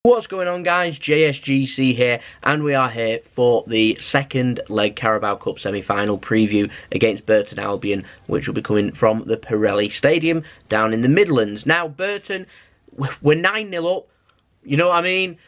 What's going on, guys? JSGC here, and we are here for the second leg Carabao Cup semi-final preview against Burton Albion, which will be coming from the Pirelli Stadium down in the Midlands. Now, Burton, we're 9-0 up, you know what I mean?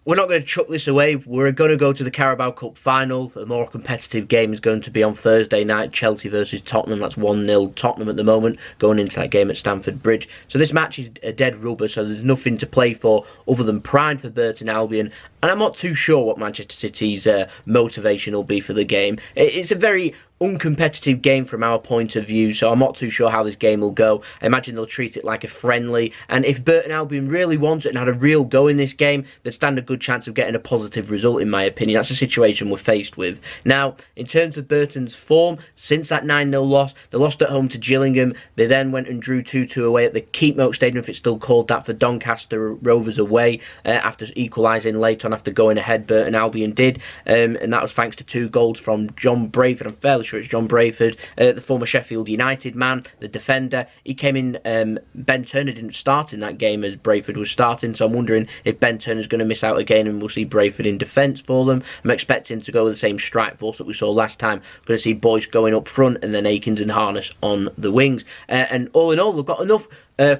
We're not going to chuck this away. We're going to go to the Carabao Cup final. A more competitive game is going to be on Thursday night, Chelsea versus Tottenham. That's 1-0 Tottenham at the moment, going into that game at Stamford Bridge. So this match is a dead rubber, so there's nothing to play for other than pride for Burton Albion. And I'm not too sure what Manchester City's motivation will be for the game. It's a very uncompetitive game from our point of view, so I'm not too sure how this game will go. I imagine they'll treat it like a friendly, and if Burton Albion really want it and had a real go in this game, they'd stand a good chance of getting a positive result, in my opinion. That's the situation we're faced with. Now, in terms of Burton's form, since that 9-0 loss, they lost at home to Gillingham. They then went and drew 2-2 away at the Keepmoat Stadium, if it's still called that, for Doncaster Rovers away, after equalising late on after going ahead. Burton Albion did, and that was thanks to 2 goals from John Brayford. I'm fairly sure it's John Brayford, the former Sheffield United man, the defender. He came in, Ben Turner didn't start in that game as Brayford was starting, so I'm wondering if Ben Turner's going to miss out again and we'll see Brayford in defence for them. I'm expecting to go with the same strike force that we saw last time. I'm going to see Boyce going up front and then Akins and Harness on the wings. And all in all, they've got enough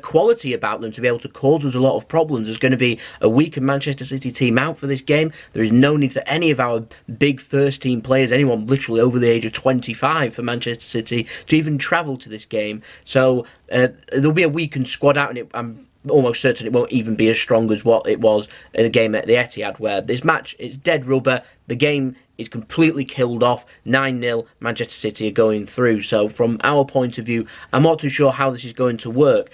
quality about them to be able to cause us a lot of problems. There's going to be a weaker Manchester City team out for this game. There is no need for any of our big first team players, anyone literally over the age of 25 for Manchester City, to even travel to this game. So there'll be a weakened squad out, and I'm almost certain it won't even be as strong as what it was in the game at the Etihad, where this match is dead rubber. The game is completely killed off. 9-0, Manchester City are going through. So from our point of view, I'm not too sure how this is going to work.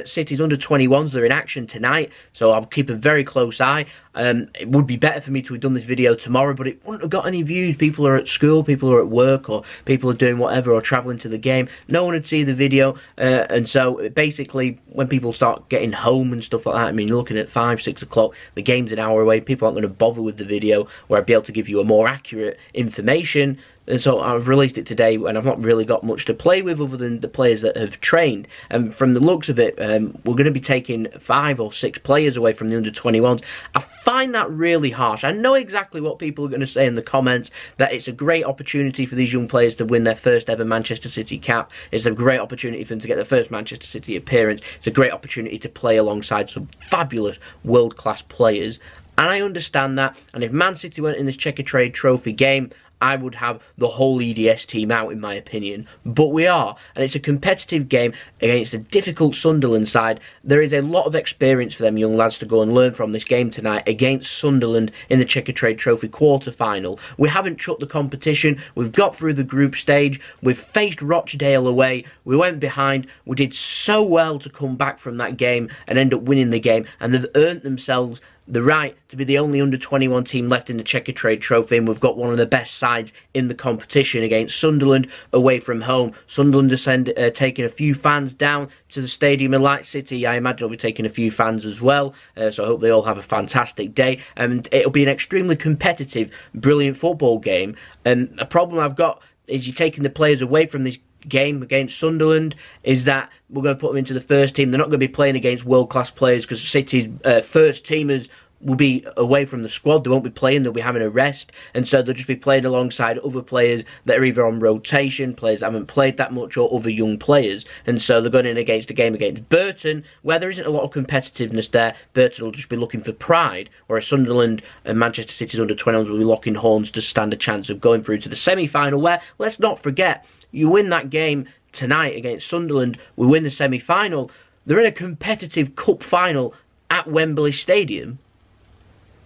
City's under 21s, they're in action tonight, so I'll keep a very close eye. It would be better for me to have done this video tomorrow, but it wouldn't have got any views. People are at school, people are at work, or people are doing whatever, or travelling to the game. No one would see the video, and so basically when people start getting home and stuff like that, I mean, you're looking at 5, 6 o'clock, the game's an hour away, people aren't going to bother with the video, where I'd be able to give you a more accurate information. And so I've released it today, and I've not really got much to play with other than the players that have trained. And from the looks of it, we're going to be taking 5 or 6 players away from the under-21s. I find that really harsh. I know exactly what people are going to say in the comments, that it's a great opportunity for these young players to win their first ever Manchester City cap. It's a great opportunity for them to get their first Manchester City appearance. It's a great opportunity to play alongside some fabulous world-class players. And I understand that, and if Man City weren't in this Checkatrade Trophy game, I would have the whole EDS team out, in my opinion. But we are, and it's a competitive game against a difficult Sunderland side. There is a lot of experience for them young lads to go and learn from this game tonight against Sunderland in the Checkatrade Trophy quarter-final. We haven't chucked the competition. We've got through the group stage. We've faced Rochdale away. We went behind. We did so well to come back from that game and end up winning the game, and they've earned themselves the right to be the only under-21 team left in the Checkatrade Trophy, and we've got one of the best sides in the competition against Sunderland away from home. Sunderland are taking a few fans down to the stadium in Light City. I imagine they'll be taking a few fans as well, so I hope they all have a fantastic day, and it'll be an extremely competitive, brilliant football game. And a problem I've got is you're taking the players away from this game against Sunderland, is that we're going to put them into the first team. They're not going to be playing against world-class players, because City's first teamers will be away from the squad. They won't be playing, they'll be having a rest, and so they'll just be playing alongside other players that are either on rotation, players that haven't played that much, or other young players. And so they're going in against a game against Burton, where there isn't a lot of competitiveness there. Burton will just be looking for pride, whereas Sunderland and Manchester City's under-21s will be locking horns to stand a chance of going through to the semi-final, where, let's not forget, you win that game tonight against Sunderland, we win the semi-final, they're in a competitive cup final at Wembley Stadium.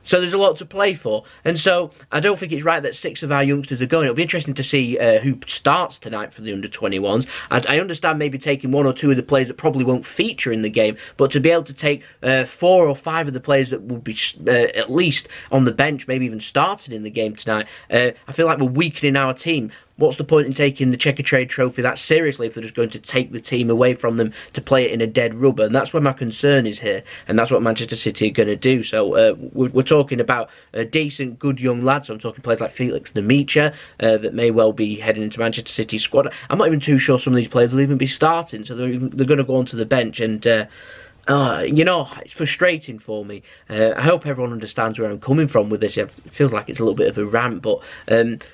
So there's a lot to play for, and so I don't think it's right that 6 of our youngsters are going. It'll be interesting to see who starts tonight for the under-21s. I understand maybe taking 1 or 2 of the players that probably won't feature in the game, but to be able to take 4 or 5 of the players that will be at least on the bench, maybe even starting in the game tonight, I feel like we're weakening our team. What's the point in taking the Checkatrade Trophy that seriously if they're just going to take the team away from them to play it in a dead rubber? And that's where my concern is here, and that's what Manchester City are going to do. So we're talking about decent, good young lads. So I'm talking players like Felix Nemicha that may well be heading into Manchester City's squad. I'm not even too sure some of these players will even be starting, so they're going to go onto the bench, and you know, it's frustrating for me. I hope everyone understands where I'm coming from with this. It feels like it's a little bit of a rant, but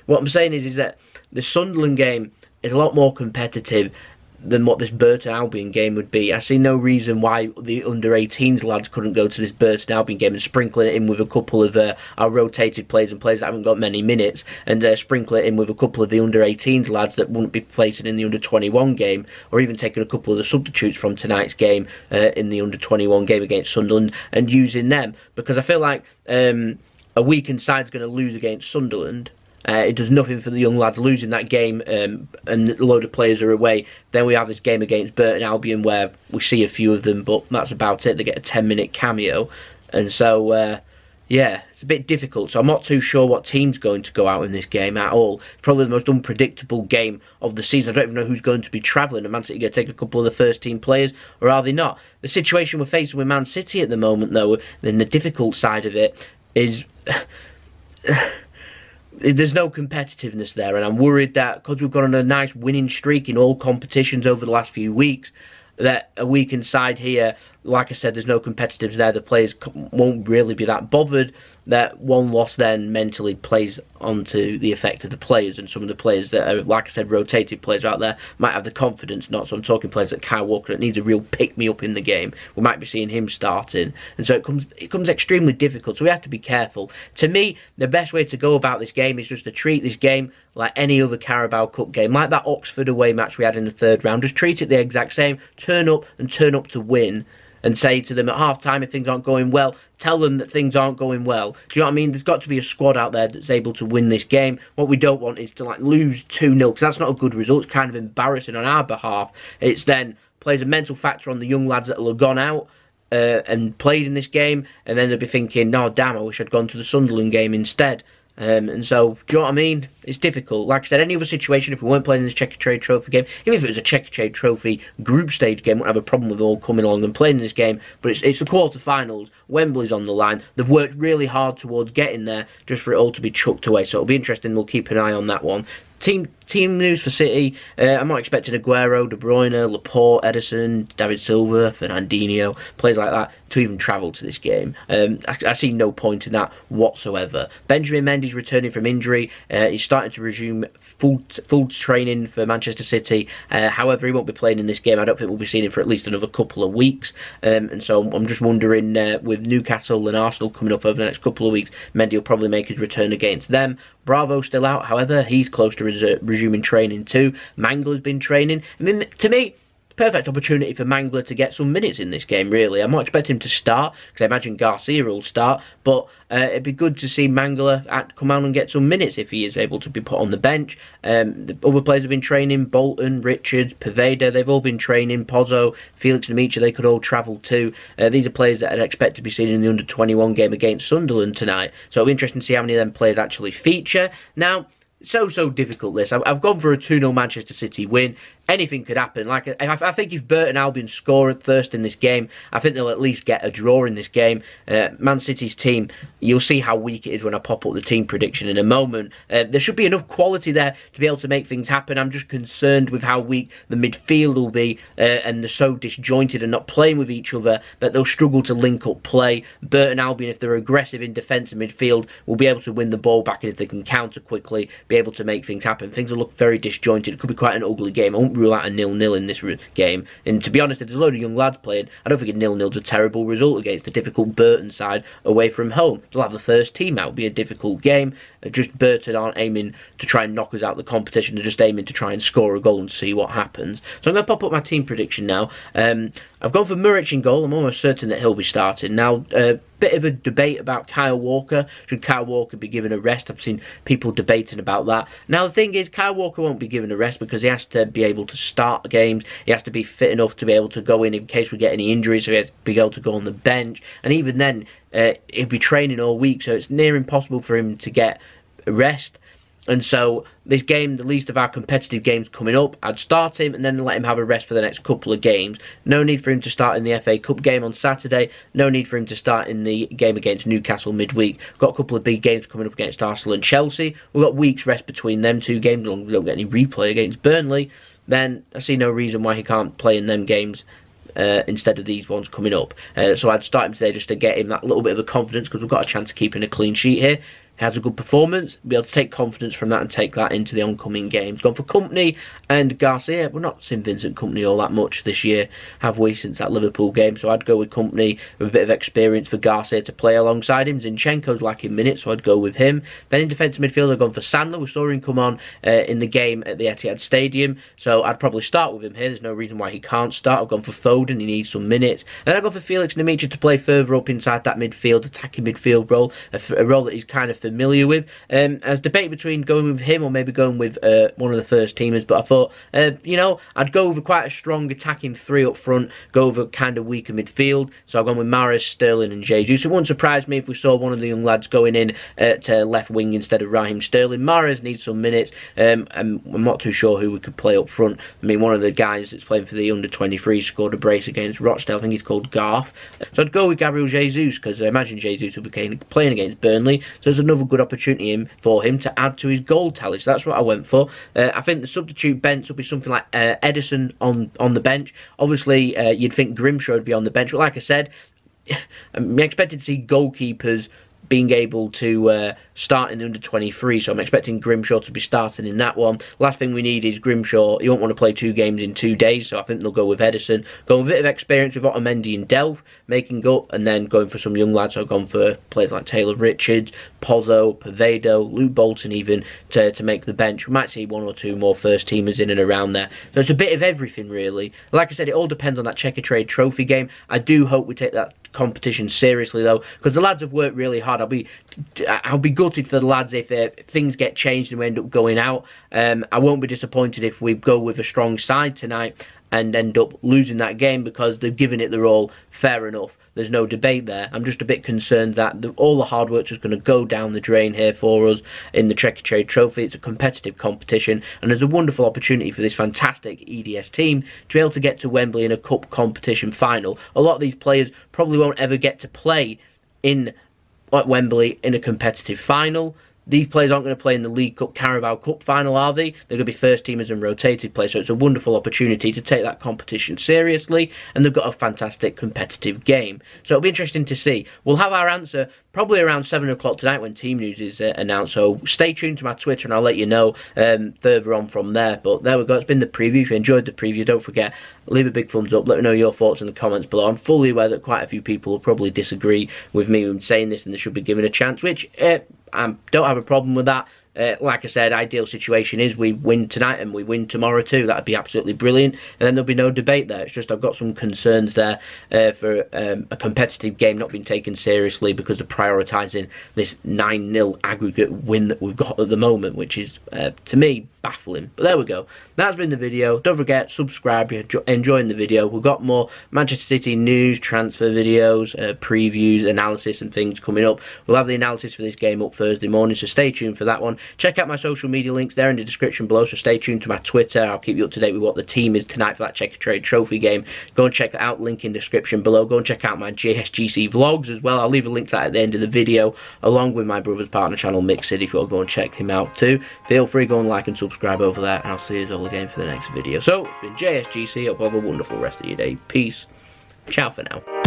what I'm saying is that the Sunderland game is a lot more competitive than what this Burton Albion game would be. I see no reason why the under-18s lads couldn't go to this Burton Albion game and sprinkle it in with a couple of our rotated players and players that haven't got many minutes, and sprinkle it in with a couple of the under-18s lads that wouldn't be placing in the under-21 game, or even taking a couple of the substitutes from tonight's game in the under-21 game against Sunderland and using them, because I feel like a weakened side's going to lose against Sunderland. It does nothing for the young lads losing that game, and a load of players are away. Then we have this game against Burton Albion where we see a few of them, but that's about it. They get a 10-minute cameo, and so yeah, it's a bit difficult. So I'm not too sure what team's going to go out in this game at all. It's probably the most unpredictable game of the season. I don't even know who's going to be travelling. Are Man City going to take a couple of the first-team players, or are they not? The situation we're facing with Man City at the moment, though, and the difficult side of it is there's no competitiveness there, and I'm worried that because we've gone on a nice winning streak in all competitions over the last few weeks, that a weakened side here, like I said, there's no competitiveness there. The players won't really be that bothered. That one loss then mentally plays onto the effect of the players, and some of the players that are, like I said, rotated players out there might have the confidence not. So I'm talking players like Kyle Walker that needs a real pick-me-up in the game. We might be seeing him starting, and so it becomes extremely difficult. So we have to be careful. To me, the best way to go about this game is just to treat this game like any other Carabao Cup game, like that Oxford away match we had in the third round. Just treat it the exact same. Turn up to win. And say to them at half-time, if things aren't going well, tell them that things aren't going well. Do you know what I mean? There's got to be a squad out there that's able to win this game. What we don't want is to lose 2-0, because that's not a good result. It's kind of embarrassing on our behalf. It's then plays a mental factor on the young lads that will have gone out and played in this game, and then they'll be thinking, no, damn, I wish I'd gone to the Sunderland game instead. And so, do you know what I mean? It's difficult. Like I said, any other situation, if we weren't playing this Checkatrade Trophy game, even if it was a Checkatrade Trophy group stage game, I wouldn't have a problem with all coming along and playing this game. But it's the quarter-finals. Wembley's on the line. They've worked really hard towards getting there, just for it all to be chucked away. So it'll be interesting. We'll keep an eye on that one. Team news for City. I'm not expecting Aguero, De Bruyne, Laporte, Ederson, David Silva, Fernandinho, players like that to even travel to this game. I see no point in that whatsoever. Benjamin Mendy's returning from injury. He's starting to resume full training for Manchester City. However, he won't be playing in this game. I don't think we'll be seeing him for at least another couple of weeks. And so I'm just wondering, with Newcastle and Arsenal coming up over the next couple of weeks, Mendy will probably make his return against them. Bravo's still out, however, he's close to resuming training too. Mangler's been training. I mean, to me, perfect opportunity for Mangler to get some minutes in this game, really. I'm not expecting him to start, because I imagine Garcia will start, but it'd be good to see Mangler come out and get some minutes if he is able to be put on the bench. The other players have been training, Bolton, Richards, Poveda, they've all been training, Pozzo, Felix and Amicha, they could all travel too. These are players that I'd expect to be seen in the under-21 game against Sunderland tonight, so it'll be interesting to see how many of them players actually feature. Now, so difficult this. I've gone for a 2-0 Manchester City win. Anything could happen. Like I think if Burton Albion score at first in this game, I think they'll at least get a draw in this game. Man City's team, you'll see how weak it is when I pop up the team prediction in a moment. There should be enough quality there to be able to make things happen. I'm just concerned with how weak the midfield will be, and they're so disjointed and not playing with each other that they'll struggle to link up play. Burton Albion, if they're aggressive in defence and midfield, will be able to win the ball back, and if they can counter quickly, be able to make things happen. Things will look very disjointed. It could be quite an ugly game. I won't rule out a 0-0 in this game, and to be honest, if there's a load of young lads playing, I don't think a 0-0's a terrible result against a difficult Burton side away from home. They'll have the first team out. It'll be a difficult game. Just Burton aren't aiming to try and knock us out of the competition. They're just aiming to try and score a goal and see what happens. So I'm going to pop up my team prediction now. I've gone for Muric in goal. I'm almost certain that he'll be starting. Now, bit of a debate about Kyle Walker. Should Kyle Walker be given a rest? I've seen people debating about that. Now, the thing is, Kyle Walker won't be given a rest because he has to be able to start games. He has to be fit enough to be able to go in case we get any injuries, so he has to be able to go on the bench. And even then, he'll be training all week, so it's near impossible for him to get a rest. And so this game, the least of our competitive games coming up, I'd start him and then let him have a rest for the next couple of games. No need for him to start in the FA Cup game on Saturday. No need for him to start in the game against Newcastle midweek. Got a couple of big games coming up against Arsenal and Chelsea. We've got weeks rest between them two games, as long as we don't get any replay against Burnley. Then I see no reason why he can't play in them games instead of these ones coming up. So I'd start him today just to get him that little bit of a confidence, because we've got a chance of keeping a clean sheet here. Has a good performance, be able to take confidence from that and take that into the oncoming games. Gone for Company and Garcia. We're not seen Vincent Company all that much this year, have we, since that Liverpool game? So I'd go with Company with a bit of experience for Garcia to play alongside him. Zinchenko's lacking minutes, so I'd go with him. Then in defensive midfield, I've gone for Sandler. We saw him come on in the game at the Etihad Stadium, so I'd probably start with him here. There's no reason why he can't start. I've gone for Foden, he needs some minutes. Then I've gone for Felix Nemicha to play further up inside that midfield, attacking midfield role, a role that he's kind of familiar with. I was debating between going with him or maybe going with one of the first teamers, but I thought, you know, I'd go with quite a strong attacking three up front, go with a kind of weaker midfield. So I've gone with Mahrez, Sterling and Jesus. It wouldn't surprise me if we saw one of the young lads going in to left wing instead of Raheem Sterling. Mahrez needs some minutes, and I'm not too sure who we could play up front. I mean, one of the guys that's playing for the under-23 scored a brace against Rochdale. I think he's called Garth. So I'd go with Gabriel Jesus, because I imagine Jesus will be playing against Burnley, so there's another good opportunity for him to add to his goal tally. So that's what I went for. I think the substitute bench will be something like Edison on the bench. Obviously, you'd think Grimshaw would be on the bench, but like I said, I'm expected to see goalkeepers being able to start in the under-23, so I'm expecting Grimshaw to be starting in that one. Last thing we need is Grimshaw. You won't want to play 2 games in 2 days, so I think they'll go with Edison. Going with a bit of experience with Otamendi and Delph, making up, and then going for some young lads. So I've gone for players like Taylor Richards, Pozzo, Pavedo, Luke Bolton even, to make the bench. We might see 1 or 2 more first-teamers in and around there. So it's a bit of everything, really. Like I said, it all depends on that Checkatrade Trophy game. I do hope we take that competition seriously, though, because the lads have worked really hard. I'll be gutted for the lads if things get changed and we end up going out. I won't be disappointed if we go with a strong side tonight and end up losing that game, because they've given it their all. Fair enough, there's no debate there. I'm just a bit concerned that all the hard work's just going to go down the drain here for us in the Checkatrade Trophy. It's a competitive competition, and there's a wonderful opportunity for this fantastic EDS team to be able to get to Wembley in a cup competition final. A lot of these players probably won't ever get to play at Wembley in a competitive final. These players aren't going to play in the League Cup, Carabao Cup final, are they? They're going to be first teamers and rotated players, so it's a wonderful opportunity to take that competition seriously, and they've got a fantastic competitive game. So it'll be interesting to see. We'll have our answer probably around 7 o'clock tonight when team news is announced, so stay tuned to my Twitter and I'll let you know further on from there. But there we go, it's been the preview. If you enjoyed the preview, don't forget, leave a big thumbs up, let me know your thoughts in the comments below. I'm fully aware that quite a few people will probably disagree with me when saying this and they should be given a chance, which I don't have a problem with that. Like I said, ideal situation is we win tonight and we win tomorrow too. That'd be absolutely brilliant, and then there'll be no debate there. It's just I've got some concerns there for a competitive game not being taken seriously because of prioritising this 9-0 aggregate win that we've got at the moment, which is, to me, baffling. But there we go. That's been the video. Don't forget, subscribe if you're enjoying the video. We've got more Manchester City news, transfer videos, previews, analysis and things coming up. We'll have the analysis for this game up Thursday morning, so stay tuned for that one. Check out my social media links there in the description below, so stay tuned to my Twitter. I'll keep you up to date with what the team is tonight for that Checkatrade Trophy game. Go and check that out, link in the description below. Go and check out my JSGC vlogs as well. I'll leave a link to that at the end of the video, along with my brother's partner channel, Mixed, if you want to go and check him out too. Feel free, go and like and subscribe over there, and I'll see you all again for the next video. So, it's been JSGC. Hope you have a wonderful rest of your day. Peace. Ciao for now.